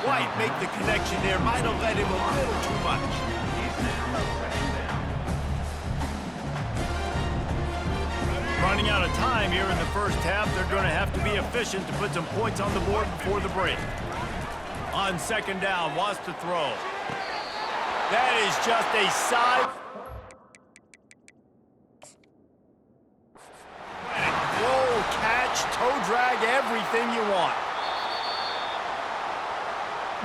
quite make the connection there. Might have led him a little too much. Running out of time here in the first half. They're going to have to be efficient to put some points on the board before the break. On second down, wants to throw. That is just a side. Throw, catch, toe drag, everything you want.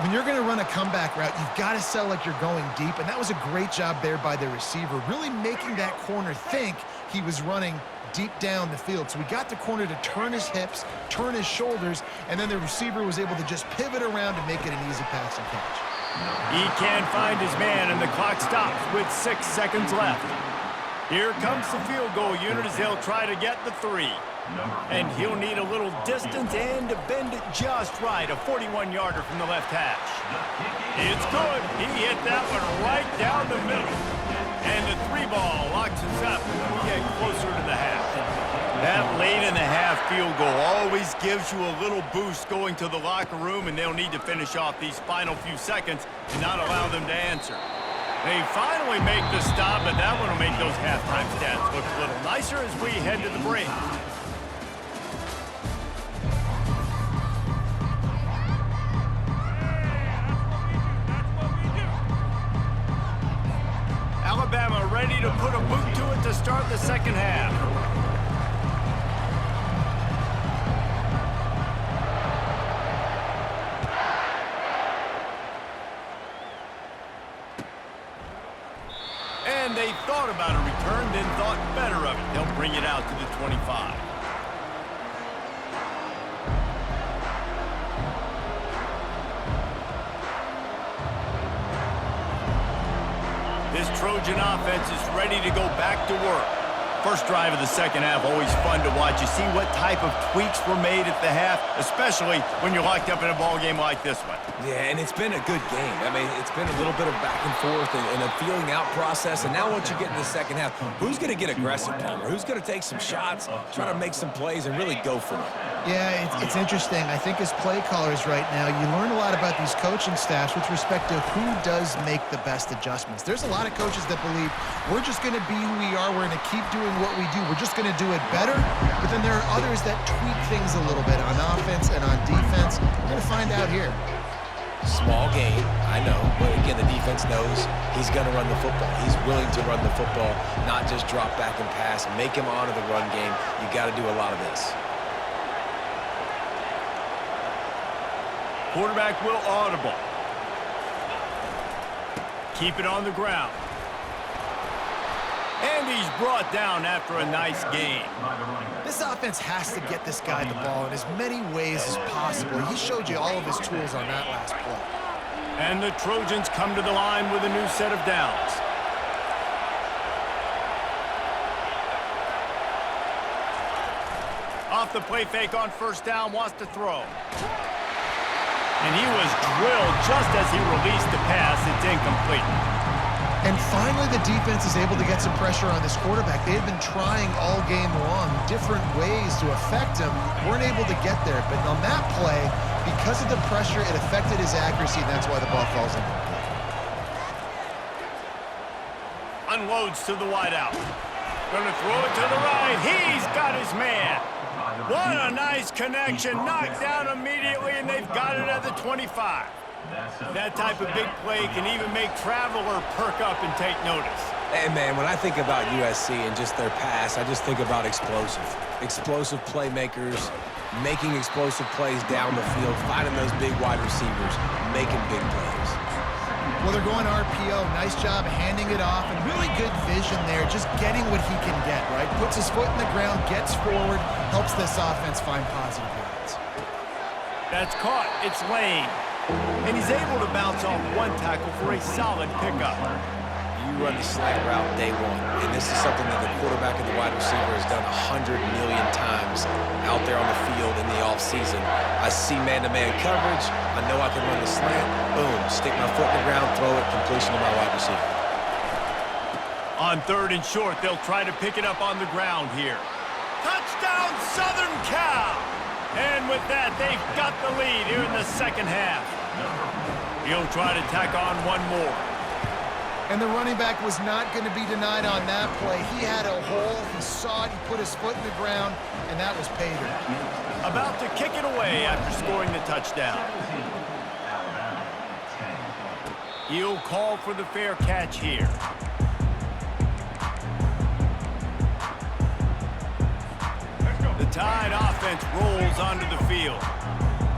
When you're going to run a comeback route, you've got to sell like you're going deep, and that was a great job there by the receiver, really making that corner think he was running deep down the field. So we got the corner to turn his hips, turn his shoulders, and then the receiver was able to just pivot around and make it an easy pass and catch. He can't find his man, and the clock stops with 6 seconds left. Here comes the field goal unit as they'll try to get the 3. And he'll need a little distance and to bend it just right. A 41-yarder from the left hash. It's good. He hit that one right down the middle. And the 3 ball locks us up when we get closer to the half. That late in the half field goal always gives you a little boost going to the locker room, and they'll need to finish off these final few seconds and not allow them to answer. They finally make the stop, but that one will make those halftime stats look a little nicer as we head to the break. Alabama ready to put a boot to it to start the second half. And they thought about a return, then thought better of it. They'll bring it out to the 25. This Trojan offense is ready to go back to work. First drive of the second half, always fun to watch. You see what type of tweaks were made at the half, especially when you're locked up in a ball game like this one. Yeah, and it's been a good game. I mean, it's been a little bit of back and forth and a feeling out process. And now once you get in the second half, who's going to get aggressive, Palmer? Who's going to take some shots, try to make some plays, and really go for it? Yeah, it's interesting. I think as play callers right now, you learn a lot about these coaching staffs with respect to who does make the best adjustments. There's a lot of coaches that believe we're just going to be who we are. We're going to keep doing what we do. We're just going to do it better. But then there are others that tweak things a little bit on offense and on defense. We're going to find out here. Small game, I know, but again, the defense knows he's going to run the football. He's willing to run the football, not just drop back and pass, make him honor the run game. You got to do a lot of this. Quarterback will audible. Keep it on the ground. And he's brought down after a nice gain. This offense has to get this guy the ball in as many ways as possible. He showed you all of his tools on that last play. And the Trojans come to the line with a new set of downs. Off the play fake on first down, wants to throw. And he was drilled just as he released the pass. It's incomplete. And finally, the defense is able to get some pressure on this quarterback. They had been trying all game long different ways to affect him. Weren't able to get there. But on that play, because of the pressure, it affected his accuracy, and that's why the ball falls incomplete. Unloads to the wideout. Going to throw it to the right. He's got his man. What a nice connection. Knocked down immediately, and they've got it at the 25. That type of big play can even make Traveler perk up and take notice. Hey, man, when I think about USC and just their pass, I just think about explosive. Explosive playmakers, making explosive plays down the field, finding those big wide receivers, making big plays. Well, they're going RPO. Nice job handing it off, and really good vision there, just getting what he can get, right? Puts his foot in the ground, gets forward, helps this offense find positive yards. That's caught. It's Lane. And he's able to bounce off one tackle for a solid pickup. You run the slant route day one, and this is something that the quarterback and the wide receiver has done 100 million times out there on the field in the offseason. I see man-to-man coverage. I know I can run the slant. Boom, stick my foot in the ground, throw it, completion to my wide receiver. On third and short, they'll try to pick it up on the ground here. Touchdown, Southern Cal! And with that, they've got the lead here in the second half. He'll try to tack on one more. And the running back was not going to be denied on that play. He had a hole, he saw it, he put his foot in the ground, and that was pay dirt. About to kick it away after scoring the touchdown. He'll call for the fair catch here. The Tide offense rolls onto the field.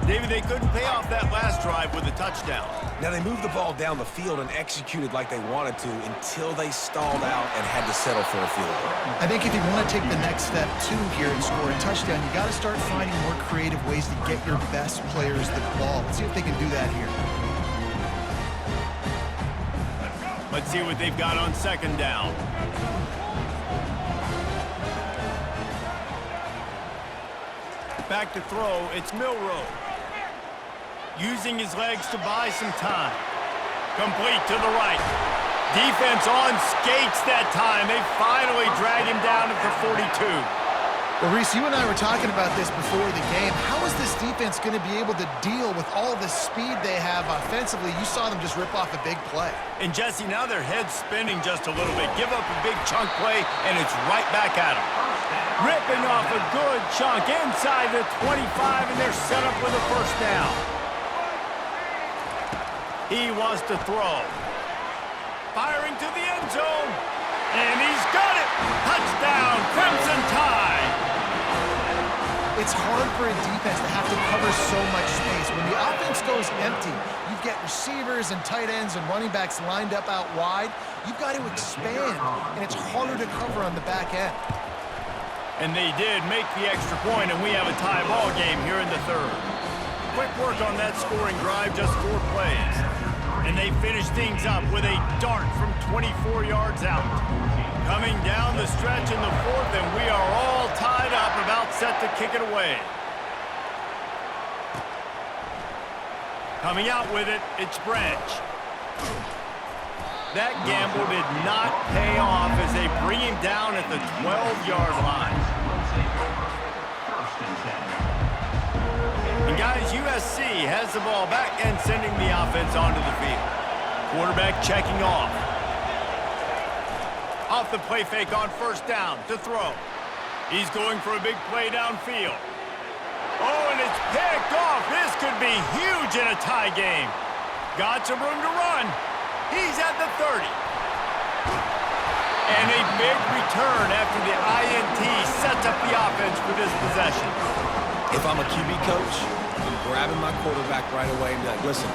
David, they couldn't pay off that last drive with a touchdown. Now, they moved the ball down the field and executed like they wanted to until they stalled out and had to settle for a field goal. I think if you want to take the next step, too, here and score a touchdown, you got to start finding more creative ways to get your best players the ball. Let's see if they can do that here. Let's see what they've got on second down. Back to throw, it's Milroe. Using his legs to buy some time. Complete to the right. Defense on skates that time. They finally drag him down at the 42. Well, Reese, you and I were talking about this before the game. How is this defense going to be able to deal with all the speed they have offensively? You saw them just rip off a big play. And Jesse, now their head's spinning just a little bit. Give up a big chunk play, and it's right back at them. Ripping off a good chunk inside the 25, and they're set up with a first down. He wants to throw. Firing to the end zone, and he's got it. Touchdown, Crimson Tide. It's hard for a defense to have to cover so much space. When the offense goes empty, you get receivers and tight ends and running backs lined up out wide. You've got to expand, and it's harder to cover on the back end. And they did make the extra point, and we have a tie ball game here in the third. Quick work on that scoring drive, just 4 plays. And they finish things up with a dart from 24 yards out. Coming down the stretch in the fourth, and we are all tied up, about set to kick it away. Coming out with it, it's Branch. That gamble did not pay off as they bring him down at the 12-yard line. And guys, USC has the ball back and sending the offense onto the field. Quarterback checking off. Off the play fake on first down to throw. He's going for a big play downfield. Oh, and it's picked off. This could be huge in a tie game. Got some room to run. He's at the 30. And a big return after the INT sets up the offense for this possession. If I'm a QB coach, I'm grabbing my quarterback right away and be like, listen,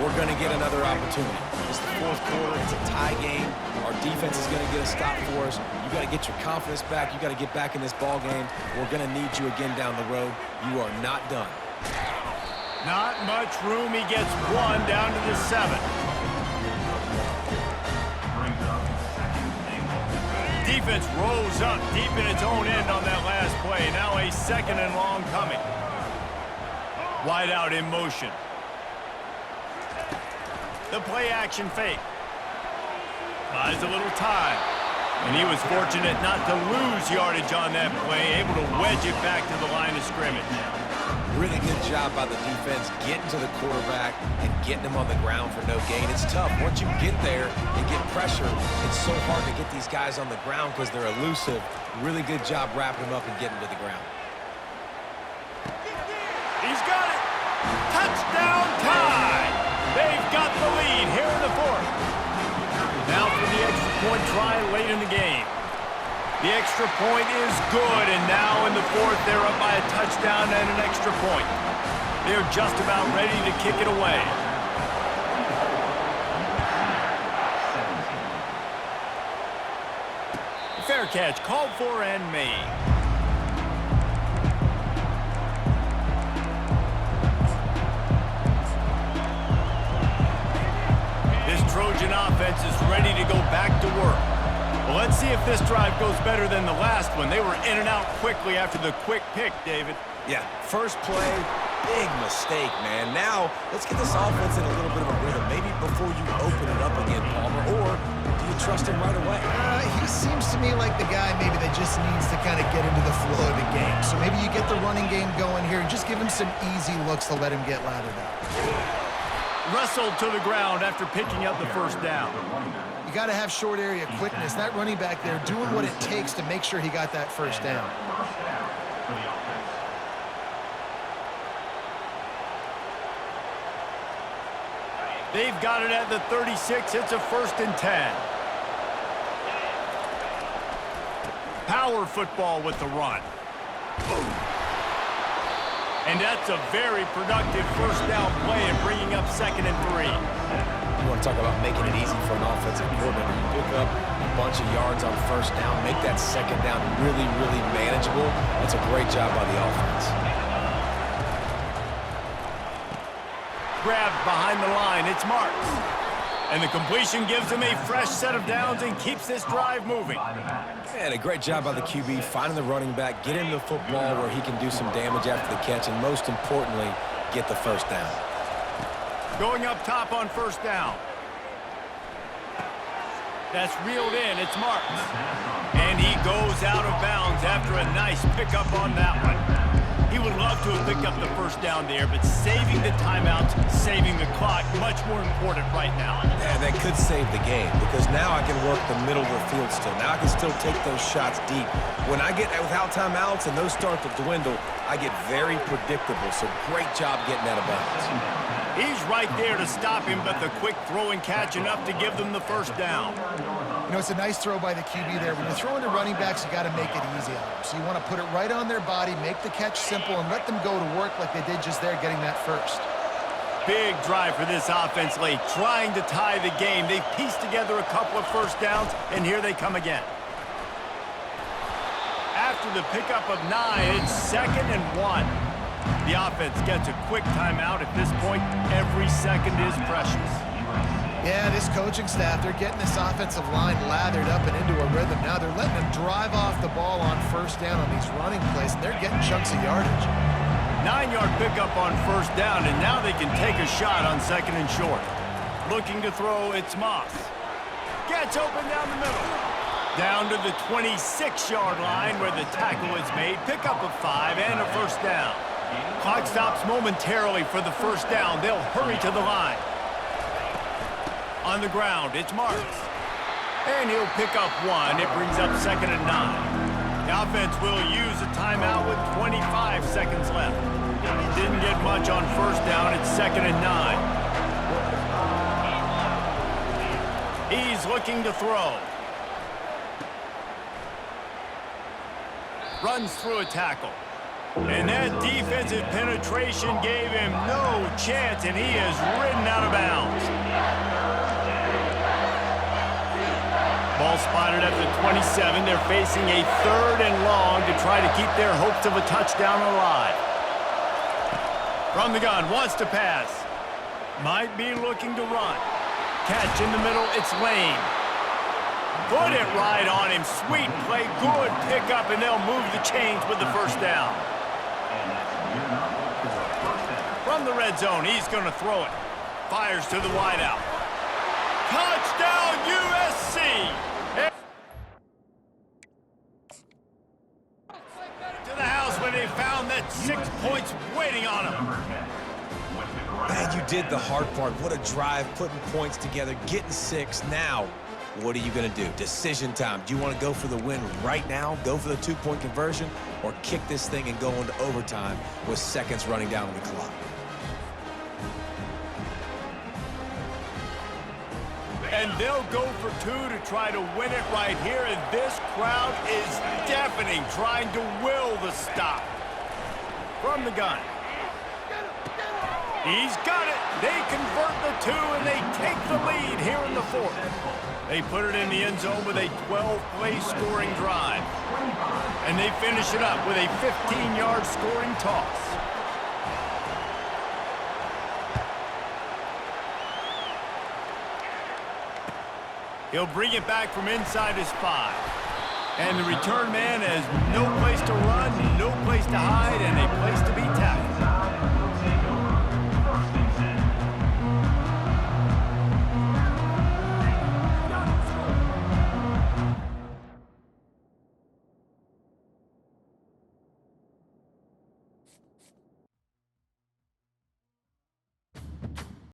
we're going to get another opportunity. It's the fourth quarter. It's a tie game. Our defense is going to get a stop for us. You got to get your confidence back. You got to get back in this ball game. We're going to need you again down the road. You are not done. Not much room. He gets one down to the 7. Defense rose up deep in its own end on that last play. Now a second and long coming. Wide out in motion. The play action fake. Buys a little time. And he was fortunate not to lose yardage on that play, able to wedge it back to the line of scrimmage. Really good job by the defense getting to the quarterback and getting him on the ground for no gain. It's tough. Once you get there and get pressure, it's so hard to get these guys on the ground because they're elusive. Really good job wrapping him up and getting to the ground. He's got it. Touchdown Tide. They've got the lead here in the fourth. Now for the extra point try late in the game. The extra point is good, and now in the fourth, they're up by a touchdown and an extra point. They're just about ready to kick it away. Fair catch called for and made. This Trojan offense is ready to go back to work. Well, let's see if this drive goes better than the last one. They were in and out quickly after the quick pick, David. Yeah, first play, big mistake, man. Now, let's get this offense in a little bit of a rhythm. Maybe before you open it up again, Palmer, or do you trust him right away? He seems to me like the guy maybe that just needs to kind of get into the flow of the game. So maybe you get the running game going here and just give him some easy looks to let him get lathered up. Wrestled to the ground after picking up the first down. You got to have short area quickness. That running back there doing what it takes to make sure he got that first down. They've got it at the 36. It's a 1st and 10. Power football with the run. And that's a very productive first down play and bringing up 2nd and 3. You want to talk about making it easy for an offensive coordinator. You pick up a bunch of yards on first down, make that 2nd down really, really manageable. That's a great job by the offense. Grabbed behind the line. It's Marks. And the completion gives him a fresh set of downs and keeps this drive moving. And a great job by the QB, finding the running back, getting the football where he can do some damage after the catch, and most importantly, get the first down. Going up top on first down. That's reeled in. It's Marks. And he goes out of bounds after a nice pickup on that one. He would love to have picked up the first down there, but saving the timeouts, saving the clock, much more important right now. And that could save the game, because now I can work the middle of the field still. Now I can still take those shots deep. When I get without timeouts and those start to dwindle, I get very predictable. So great job getting out of bounds. He's right there to stop him, but the quick throw and catch enough to give them the first down. You know, it's a nice throw by the QB there. When you're throwing to running backs, you got to make it easy on them. So you want to put it right on their body, make the catch simple, and let them go to work like they did just there, getting that first. Big drive for this offense late, trying to tie the game. They've pieced together a couple of first downs, and here they come again. After the pickup of 9, it's 2nd and 1. The offense gets a quick timeout. At this point, every second is precious. Yeah, this coaching staff, they're getting this offensive line lathered up and into a rhythm. Now they're letting them drive off the ball on first down on these running plays, and they're getting chunks of yardage. 9-yard pickup on first down, and now they can take a shot on 2nd and short. Looking to throw, it's Moss. Gets open down the middle. Down to the 26-yard line where the tackle is made. Pickup of 5 and a first down. Clock stops momentarily for the first down. They'll hurry to the line. On the ground, it's Marks. And he'll pick up 1. It brings up 2nd and 9. The offense will use a timeout with 25 seconds left. Didn't get much on first down. It's 2nd and 9. He's looking to throw. Runs through a tackle. And that defensive penetration gave him no chance, and he is ridden out of bounds. Ball spotted at the 27. They're facing a 3rd and long to try to keep their hopes of a touchdown alive. From the gun, wants to pass. Might be looking to run. Catch in the middle, it's Lane. Put it right on him. Sweet play, good pickup, and they'll move the chains with the first down. From the red zone, he's going to throw it. Fires to the wideout. Touchdown, USC! To the house when they found that 6 points waiting on them. Man, you did the hard part. What a drive, putting points together, getting 6. Now, what are you going to do? Decision time. Do you want to go for the win right now, go for the 2-point conversion, or kick this thing and go into overtime with seconds running down on the clock? And they'll go for 2 to try to win it right here, and this crowd is deafening, trying to will the stop. From the gun. He's got it. They convert the 2, and they take the lead here in the 4th. They put it in the end zone with a 12-play scoring drive. And they finish it up with a 15-yard scoring toss. He'll bring it back from inside his 5. And the return man has no place to run, no place to hide, and a place to be tackled.